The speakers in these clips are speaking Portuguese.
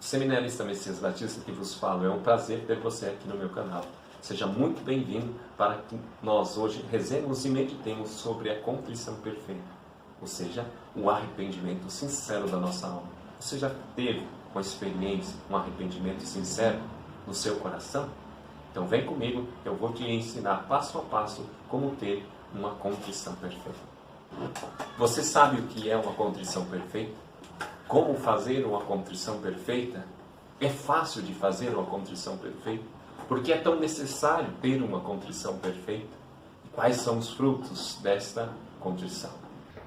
Seminarista Messias Batista que vos falo. É um prazer ter você aqui no meu canal. Seja muito bem-vindo para que nós hoje rezemos e meditemos sobre a contrição perfeita, ou seja, o arrependimento sincero da nossa alma. Você já teve uma experiência, um arrependimento sincero no seu coração? Então vem comigo, eu vou te ensinar passo a passo como ter uma contrição perfeita. Você sabe o que é uma contrição perfeita? Como fazer uma contrição perfeita? É fácil de fazer uma contrição perfeita? Por que é tão necessário ter uma contrição perfeita? Quais são os frutos desta contrição?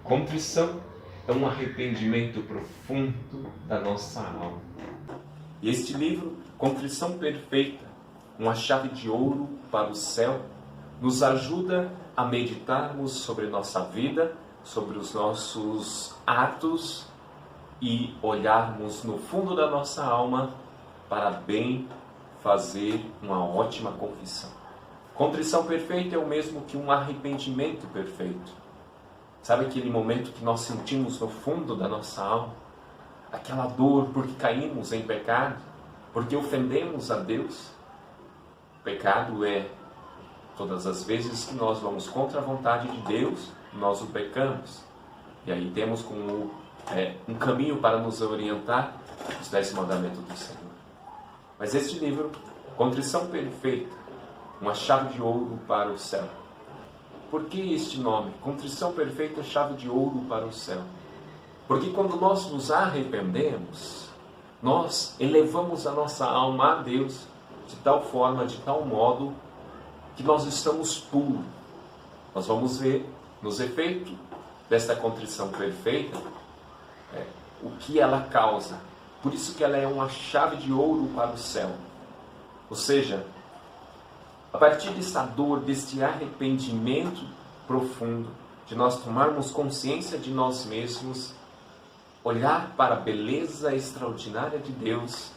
Contrição é um arrependimento profundo da nossa alma. E este livro, Contrição Perfeita, uma chave de ouro para o céu, nos ajuda a meditarmos sobre nossa vida, sobre os nossos atos e olharmos no fundo da nossa alma para bem fazer uma ótima confissão. Contrição perfeita é o mesmo que um arrependimento perfeito. Sabe aquele momento que nós sentimos no fundo da nossa alma? Aquela dor porque caímos em pecado, porque ofendemos a Deus. Pecado é todas as vezes que nós vamos contra a vontade de Deus, nós o pecamos. E aí temos como um caminho para nos orientar os 10 mandamentos do Senhor. Mas este livro, Contrição Perfeita, uma chave de ouro para o céu. Por que este nome? Contrição Perfeita, chave de ouro para o céu. Porque quando nós nos arrependemos, nós elevamos a nossa alma a Deus de tal forma, de tal modo, que nós estamos puros. Nós vamos ver nos efeitos desta contrição perfeita o que ela causa. Por isso que ela é uma chave de ouro para o céu. Ou seja, a partir dessa dor, deste arrependimento profundo, de nós tomarmos consciência de nós mesmos, olhar para a beleza extraordinária de Deus,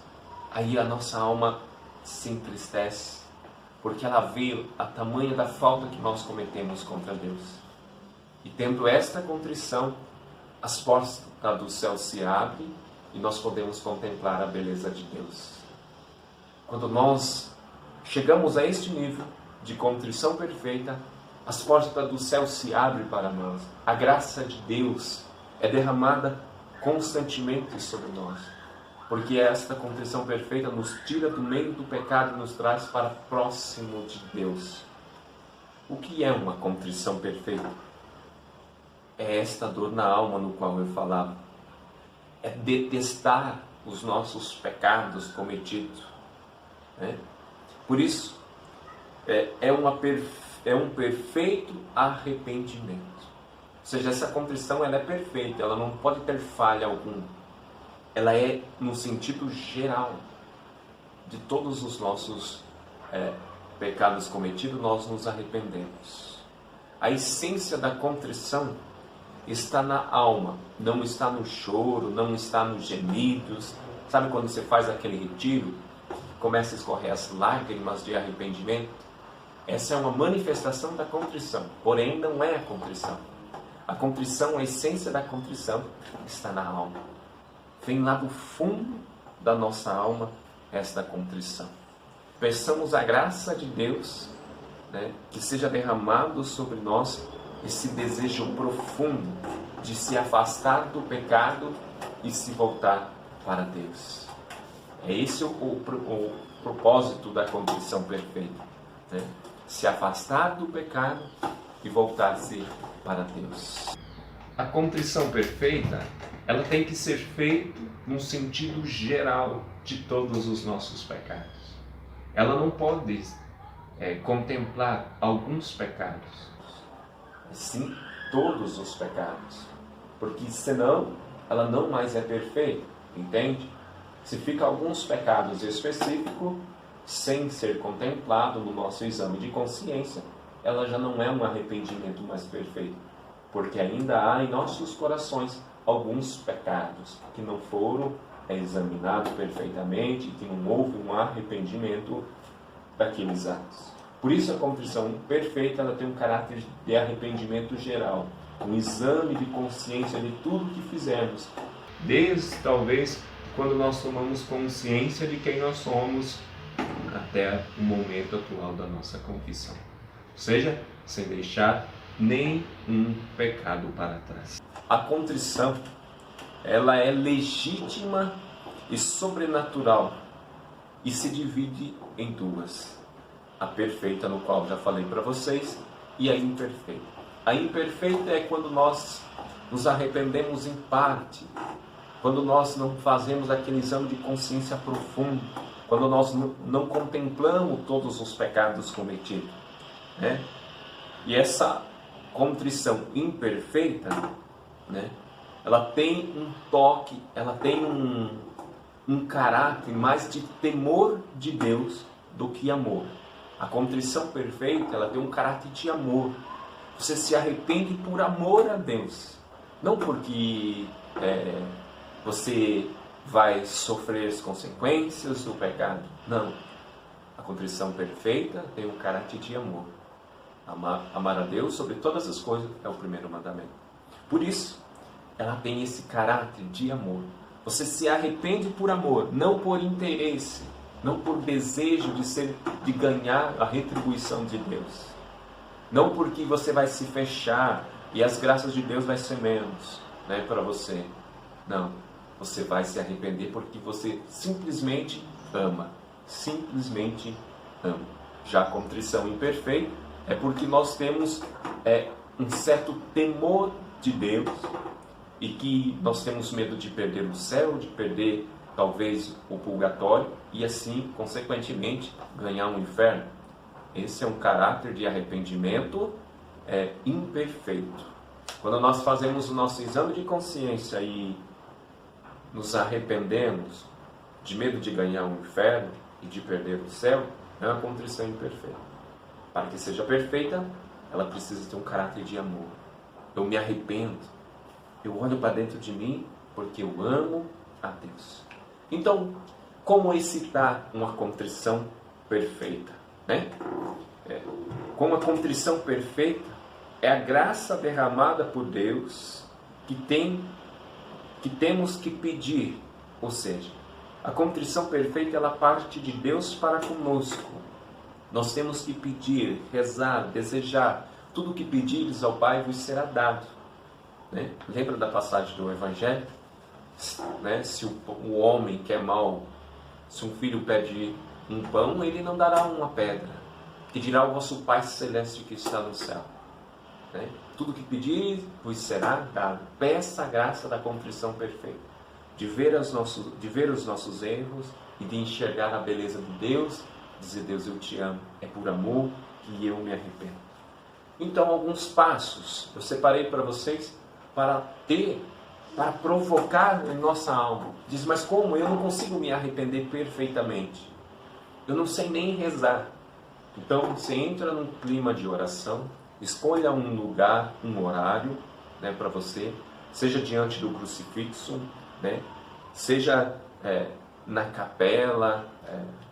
aí a nossa alma se entristece, porque ela vê a tamanha da falta que nós cometemos contra Deus. E tendo esta contrição, as portas do céu se abrem e nós podemos contemplar a beleza de Deus. Quando nós chegamos a este nível de contrição perfeita, as portas do céu se abrem para nós. A graça de Deus é derramada constantemente sobre nós, porque esta contrição perfeita nos tira do meio do pecado e nos traz para próximo de Deus. O que é uma contrição perfeita? É esta dor na alma no qual eu falava. É detestar os nossos pecados cometidos. Por isso, é um perfeito arrependimento. Ou seja, essa contrição ela é perfeita, ela não pode ter falha alguma. Ela é no sentido geral de todos os nossos pecados cometidos, nós nos arrependemos. A essência da contrição está na alma, não está no choro, não está nos gemidos. Sabe quando você faz aquele retiro, começa a escorrer as lágrimas de arrependimento? Essa é uma manifestação da contrição, porém não é a contrição. A contrição, a essência da contrição está na alma. Vem lá do fundo da nossa alma esta contrição. Peçamos a graça de Deus, que seja derramado sobre nós esse desejo profundo de se afastar do pecado e se voltar para Deus. É esse o propósito da contrição perfeita. Se afastar do pecado e voltar-se para Deus. A contrição perfeita, ela tem que ser feita num sentido geral de todos os nossos pecados. Ela não pode contemplar alguns pecados, sim todos os pecados, porque senão ela não mais é perfeita, entende? Se fica alguns pecados específicos sem ser contemplado no nosso exame de consciência, ela já não é um arrependimento mais perfeito, porque ainda há em nossos corações alguns pecados que não foram examinados perfeitamente, que não houve um arrependimento daqueles atos. Por isso a contrição perfeita ela tem um caráter de arrependimento geral, um exame de consciência de tudo que fizemos, desde talvez quando nós tomamos consciência de quem nós somos até o momento atual da nossa confissão. Ou seja, sem deixar nenhum pecado para trás. A contrição, ela é legítima e sobrenatural e se divide em duas. A perfeita, no qual já falei para vocês, e a imperfeita. A imperfeita é quando nós nos arrependemos em parte, quando nós não fazemos aquele exame de consciência profundo, quando nós não contemplamos todos os pecados cometidos, né? E essa contrição imperfeita, né, ela tem um toque, ela tem um caráter mais de temor de Deus do que amor. A contrição perfeita, ela tem um caráter de amor. Você se arrepende por amor a Deus, não porque você vai sofrer as consequências do pecado. Não. A contrição perfeita tem um caráter de amor. Amar a Deus sobre todas as coisas é o primeiro mandamento. Por isso, ela tem esse caráter de amor. Você se arrepende por amor, não por interesse, não por desejo de ganhar a retribuição de Deus. Não porque você vai se fechar e as graças de Deus vai ser menos, né, para você. Não. Você vai se arrepender porque você simplesmente ama. Simplesmente ama. Já a contrição imperfeita é porque nós temos um certo temor de Deus e que nós temos medo de perder o céu, de perder talvez o purgatório e assim, consequentemente, ganhar um inferno. Esse é um caráter de arrependimento imperfeito. Quando nós fazemos o nosso exame de consciência e nos arrependemos de medo de ganhar um inferno e de perder o céu, é uma contrição imperfeita. Para que seja perfeita, ela precisa ter um caráter de amor. Eu me arrependo, eu olho para dentro de mim porque eu amo a Deus. Então, como excitar uma contrição perfeita, né? Como a contrição perfeita é a graça derramada por Deus que temos que pedir, ou seja, a contrição perfeita ela parte de Deus para conosco. Nós temos que pedir, rezar, desejar. Tudo que pedires ao Pai vos será dado. Né? Lembra da passagem do Evangelho? Né? Se o homem que é mau, se um filho pede um pão, ele não dará uma pedra. Que dirá o vosso Pai Celeste que está no céu. Né? Tudo que pedires vos será dado. Peça a graça da contrição perfeita. De ver os nossos erros e de enxergar a beleza de Deus. Dizer, Deus, eu te amo. É por amor que eu me arrependo. Então, alguns passos eu separei para vocês para provocar em nossa alma. Diz, mas como? Eu não consigo me arrepender perfeitamente. Eu não sei nem rezar. Então, você entra num clima de oração, escolha um lugar, um horário, né, para você, seja diante do crucifixo, né, seja na capela,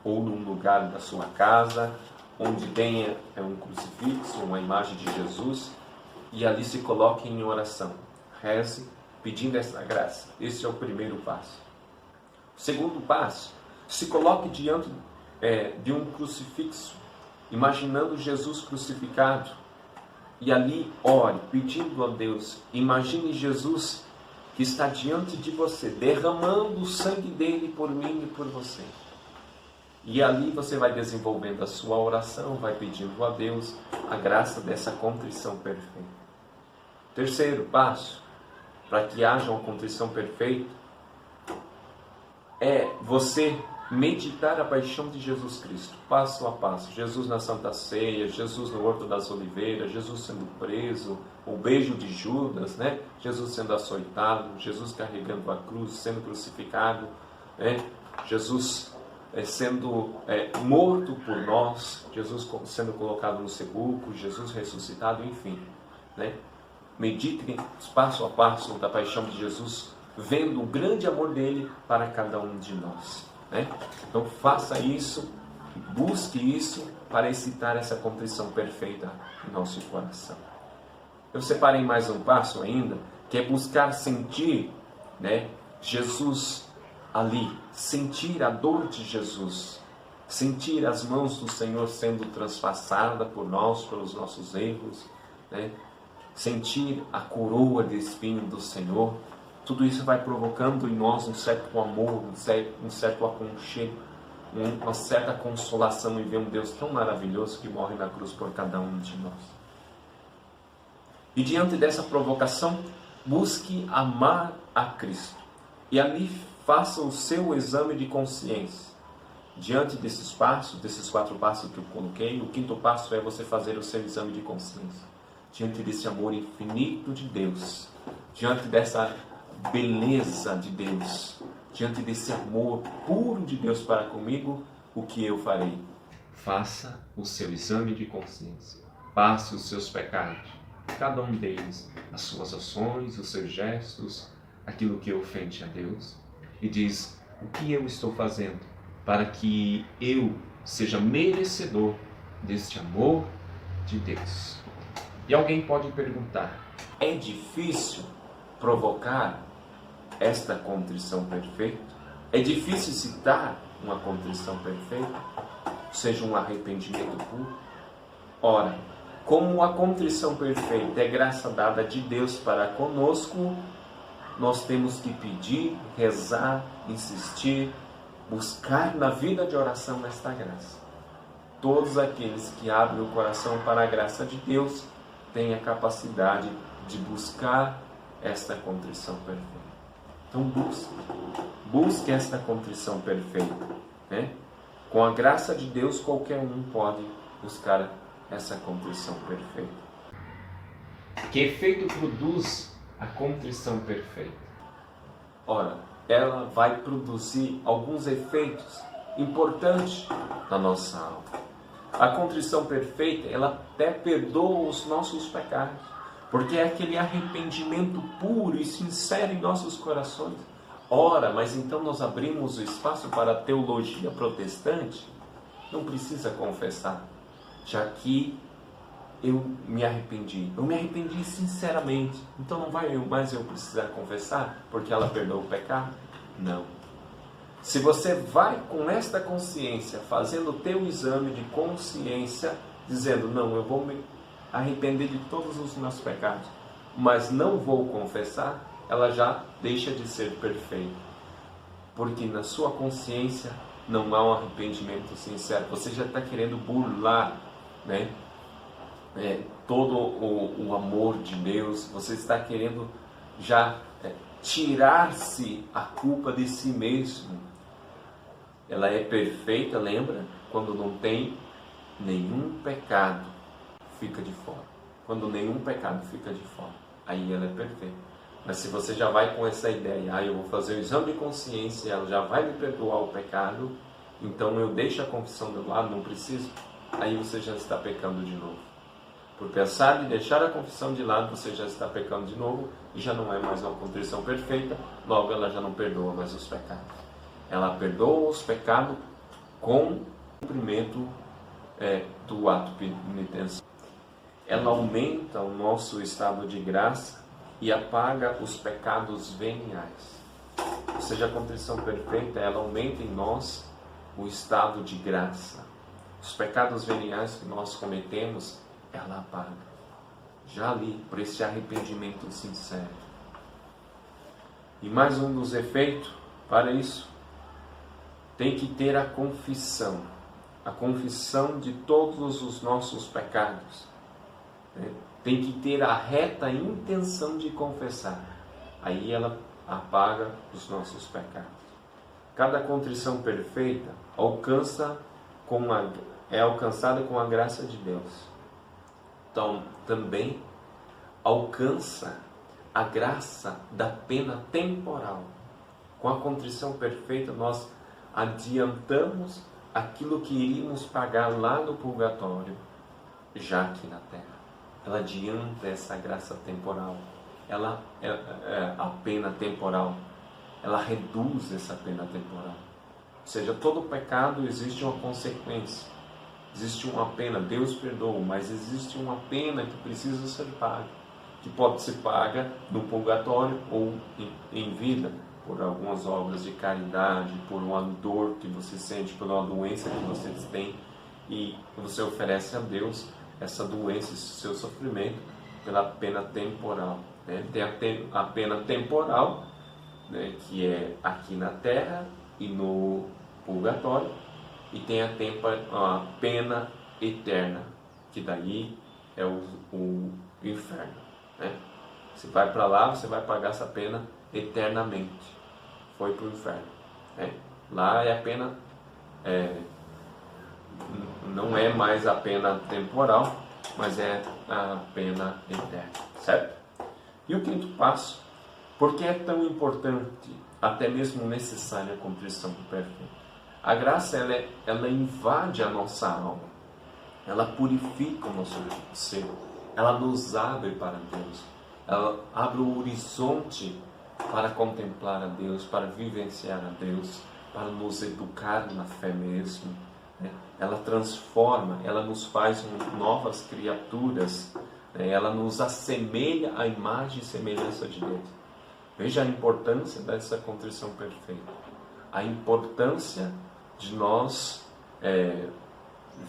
ou num lugar da sua casa, onde tenha um crucifixo, uma imagem de Jesus, e ali se coloque em oração. Reze, pedindo essa graça. Esse é o primeiro passo. O segundo passo, se coloque diante de um crucifixo, imaginando Jesus crucificado, e ali ore, pedindo a Deus. Imagine Jesus que está diante de você, derramando o sangue dele por mim e por você. E ali você vai desenvolvendo a sua oração, vai pedindo a Deus a graça dessa contrição perfeita. Terceiro passo, para que haja uma contrição perfeita, é você meditar a paixão de Jesus Cristo, passo a passo. Jesus na Santa Ceia, Jesus no Horto das Oliveiras, Jesus sendo preso, o beijo de Judas, né? Jesus sendo açoitado, Jesus carregando a cruz, sendo crucificado, né? Jesus sendo morto por nós, Jesus sendo colocado no sepulcro, Jesus ressuscitado, enfim, né? Meditem passo a passo da paixão de Jesus, vendo o grande amor dele para cada um de nós, né? Então faça isso, busque isso para excitar essa contrição perfeita em nosso coração. Eu separei mais um passo ainda, que é buscar sentir, né, Jesus ali, sentir a dor de Jesus, sentir as mãos do Senhor sendo transpassadas por nós, pelos nossos erros, né? Sentir a coroa de espinho do Senhor, tudo isso vai provocando em nós um certo amor, um certo aconchego, uma certa consolação em ver um Deus tão maravilhoso que morre na cruz por cada um de nós. E diante dessa provocação, busque amar a Cristo. E ali faça o seu exame de consciência. Diante desses passos, desses 4 passos que eu coloquei, o 5º passo é você fazer o seu exame de consciência. Diante desse amor infinito de Deus, diante dessa beleza de Deus, diante desse amor puro de Deus para comigo, o que eu farei? Faça o seu exame de consciência. Passe os seus pecados, cada um deles, as suas ações, os seus gestos, aquilo que ofende a Deus, e diz: o que eu estou fazendo para que eu seja merecedor deste amor de Deus? E alguém pode perguntar: é difícil provocar esta contrição perfeita? É difícil citar uma contrição perfeita? Seja um arrependimento puro? Ora, como a contrição perfeita é graça dada de Deus para conosco, nós temos que pedir, rezar, insistir, buscar na vida de oração esta graça. Todos aqueles que abrem o coração para a graça de Deus têm a capacidade de buscar esta contrição perfeita. Então busque esta contrição perfeita, né? Com a graça de Deus, qualquer um pode buscar essa contrição perfeita. Que efeito produz a contrição perfeita? Ora, ela vai produzir alguns efeitos importantes na nossa alma. A contrição perfeita, ela até perdoa os nossos pecados, porque é aquele arrependimento puro e sincero em nossos corações. Ora, mas então nós abrimos o espaço para a teologia protestante? Não precisa confessar, já que eu me arrependi sinceramente, então não vai mais eu precisar confessar, porque ela perdoa o pecado? Não. Se você vai com esta consciência, fazendo o teu exame de consciência, dizendo: não, eu vou me arrepender de todos os meus pecados, mas não vou confessar, ela já deixa de ser perfeita, porque na sua consciência não há um arrependimento sincero. Você já está querendo burlar, né? Todo o amor de Deus. Você está querendo já tirar-se a culpa de si mesmo. Ela é perfeita, lembra? Quando não tem nenhum pecado, fica de fora. Quando nenhum pecado fica de fora, aí ela é perfeita. Mas se você já vai com essa ideia: eu vou fazer o exame de consciência, ela já vai me perdoar o pecado, então eu deixo a confissão de lado, não preciso, aí você já está pecando de novo. Por pensar em deixar a confissão de lado, você já está pecando de novo e já não é mais uma contrição perfeita, logo ela já não perdoa mais os pecados. Ela perdoa os pecados com o cumprimento do ato penitencial. Ela aumenta o nosso estado de graça e apaga os pecados veniais. Ou seja, a contrição perfeita, ela aumenta em nós o estado de graça. Os pecados veniais que nós cometemos, ela apaga. Já ali, por esse arrependimento sincero. E mais um dos efeitos, para isso, tem que ter a confissão de todos os nossos pecados. Tem que ter a reta intenção de confessar. Aí ela apaga os nossos pecados. Cada contrição perfeita é alcançada com a graça de Deus. Então, também alcança a graça da pena temporal. Com a contrição perfeita, nós adiantamos aquilo que iríamos pagar lá no purgatório, já aqui na terra. Ela adianta essa graça temporal, a pena temporal, ela reduz essa pena temporal. Ou seja, todo pecado existe uma consequência, existe uma pena. Deus perdoa, mas existe uma pena que precisa ser paga, que pode ser paga no purgatório ou em vida. por algumas obras de caridade, por uma dor que você sente, por uma doença que você tem, e você oferece a Deus essa doença, esse seu sofrimento, pela pena temporal. Né? Tem a pena temporal, né, que é aqui na terra e no purgatório, e tem a pena eterna, que daí é o inferno. Né? Você vai para lá, você vai pagar essa pena eternamente. Foi para o inferno. Né? Lá é a pena, não é mais a pena temporal, mas é a pena eterna. Certo? E o quinto passo, por que é tão importante, até mesmo necessária, a contrição perfeita? A graça, ela invade a nossa alma, ela purifica o nosso ser, ela nos abre para Deus, ela abre o horizonte para contemplar a Deus, para vivenciar a Deus, para nos educar na fé mesmo. Né? Ela transforma, ela nos faz novas criaturas, né? Ela nos assemelha à imagem e semelhança de Deus. Veja a importância dessa contrição perfeita, a importância de nós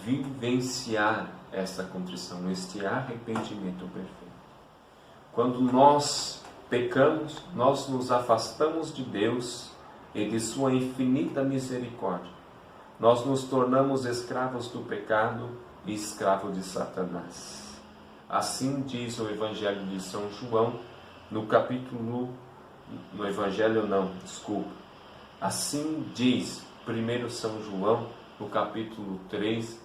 vivenciar essa contrição, este arrependimento perfeito. Quando nós pecamos, nós nos afastamos de Deus e de sua infinita misericórdia. Nós nos tornamos escravos do pecado e escravos de Satanás. Assim diz o Evangelho de São João, Assim diz 1 São João, no capítulo 3,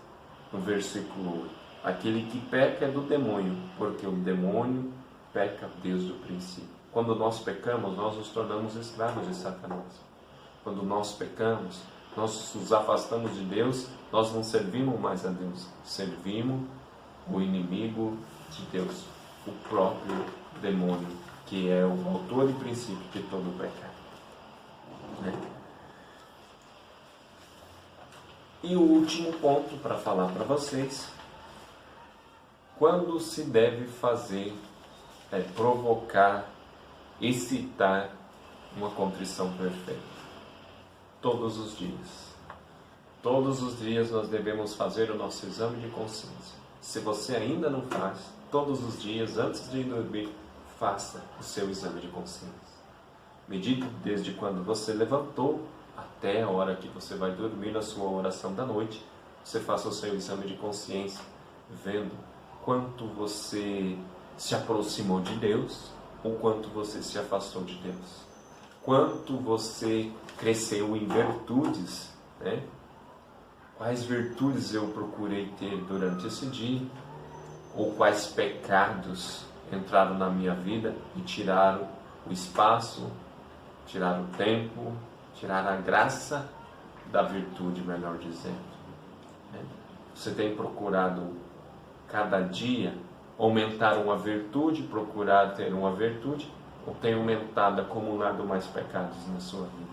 no versículo 8. Aquele que peca é do demônio, porque o demônio peca desde o princípio. Quando nós pecamos, nós nos tornamos escravos de Satanás. Quando nós pecamos, nós nos afastamos de Deus, nós não servimos mais a Deus, servimos o inimigo de Deus, o próprio demônio, que é o autor e princípio de todo o pecado. Né? E o último ponto para falar para vocês, quando se deve fazer, provocar, excitar uma contrição perfeita? Todos os dias. Todos os dias nós devemos fazer o nosso exame de consciência. Se você ainda não faz, todos os dias, antes de dormir, faça o seu exame de consciência. Medite desde quando você levantou até a hora que você vai dormir, na sua oração da noite. Você faça o seu exame de consciência, vendo quanto você se aproximou de Deus ou quanto você se afastou de Deus. Quanto você cresceu em virtudes, né? Quais virtudes eu procurei ter durante esse dia, ou quais pecados entraram na minha vida e tiraram o espaço, tiraram o tempo, tiraram a graça da virtude, melhor dizendo. Você tem procurado cada dia aumentar uma virtude, procurar ter uma virtude, ou tem aumentado, acumulado mais pecados na sua vida?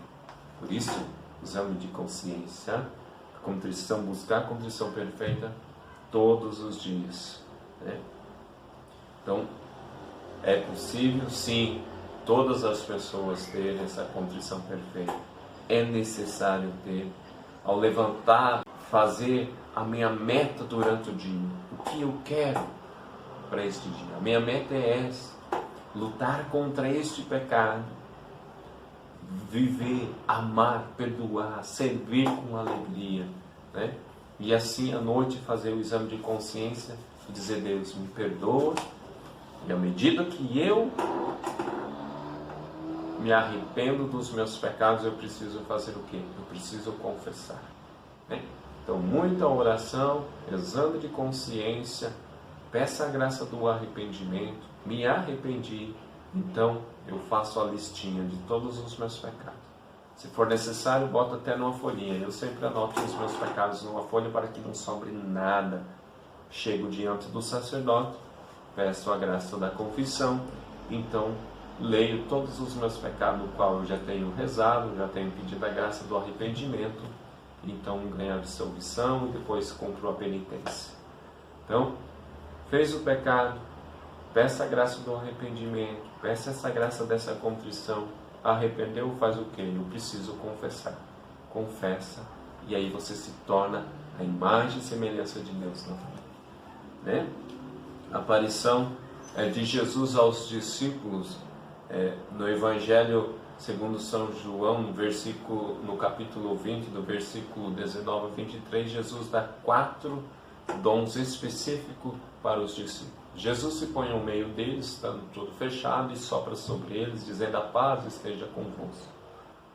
Por isso, exame de consciência, a contrição, buscar a contrição perfeita todos os dias. Né? Então, é possível, sim, todas as pessoas terem essa contrição perfeita. É necessário ter, ao levantar, fazer a minha meta durante o dia. O que eu quero para este dia? A minha meta é essa: lutar contra este pecado, viver, amar, perdoar, servir com alegria, né? E assim à noite fazer o exame de consciência e dizer: Deus, me perdoa, e à medida que eu me arrependo dos meus pecados, eu preciso fazer o quê? Eu preciso confessar, né? Então, muita oração, exame de consciência, peça a graça do arrependimento. Me arrependi, então eu faço a listinha de todos os meus pecados. Se for necessário, boto até numa folhinha. Eu sempre anoto os meus pecados numa folha para que não sobre nada. Chego diante do sacerdote, peço a graça da confissão, então leio todos os meus pecados, no qual eu já tenho rezado, já tenho pedido a graça do arrependimento, então ganho a absolvição e depois cumpro a penitência. Então, fez o pecado, peça a graça do arrependimento, peça essa graça dessa contrição arrependeu, faz o quê? Eu preciso confessar. Confessa, e aí você se torna a imagem e semelhança de Deus na vida, né? A aparição de Jesus aos discípulos no Evangelho segundo São João, no capítulo 20, do versículo 19 a 23, Jesus dá 4 dons específicos para os discípulos. Jesus se põe no meio deles, estando tudo fechado, e sopra sobre eles, dizendo: a paz esteja convosco,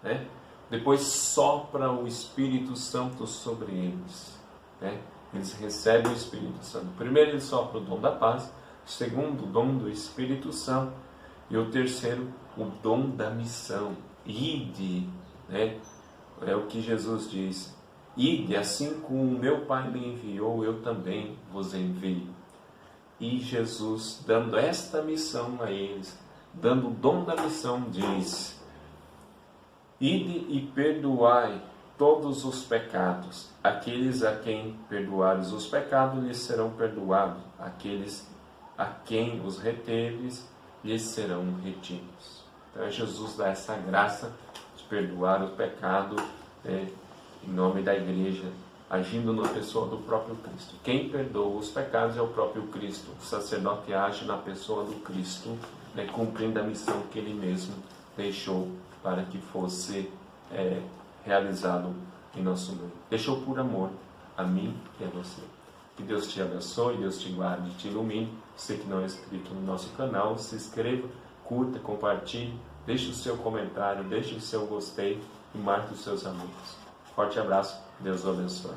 né? Depois sopra o Espírito Santo sobre eles, né? Eles recebem o Espírito Santo. Primeiro ele sopra o dom da paz, o segundo o dom do Espírito Santo, e o terceiro o dom da missão. Ide, né? É o que Jesus diz: ide, assim como o meu Pai me enviou, eu também vos envio. E Jesus, dando esta missão a eles, dando o dom da missão, diz: ide e perdoai todos os pecados. Aqueles a quem perdoares os pecados, lhes serão perdoados. Aqueles a quem os reteres, lhes serão retidos. Então Jesus dá essa graça de perdoar o pecado, em nome da igreja, agindo na pessoa do próprio Cristo. Quem perdoa os pecados é o próprio Cristo. O sacerdote age na pessoa do Cristo, cumprindo a missão que ele mesmo deixou para que fosse realizado em nosso meio. Deixou por amor a mim e a você. Que Deus te abençoe, Deus te guarde, te ilumine. Você que não é inscrito no nosso canal, se inscreva, curta, compartilhe, deixe o seu comentário, deixe o seu gostei e marque os seus amigos. Forte abraço, Deus o abençoe.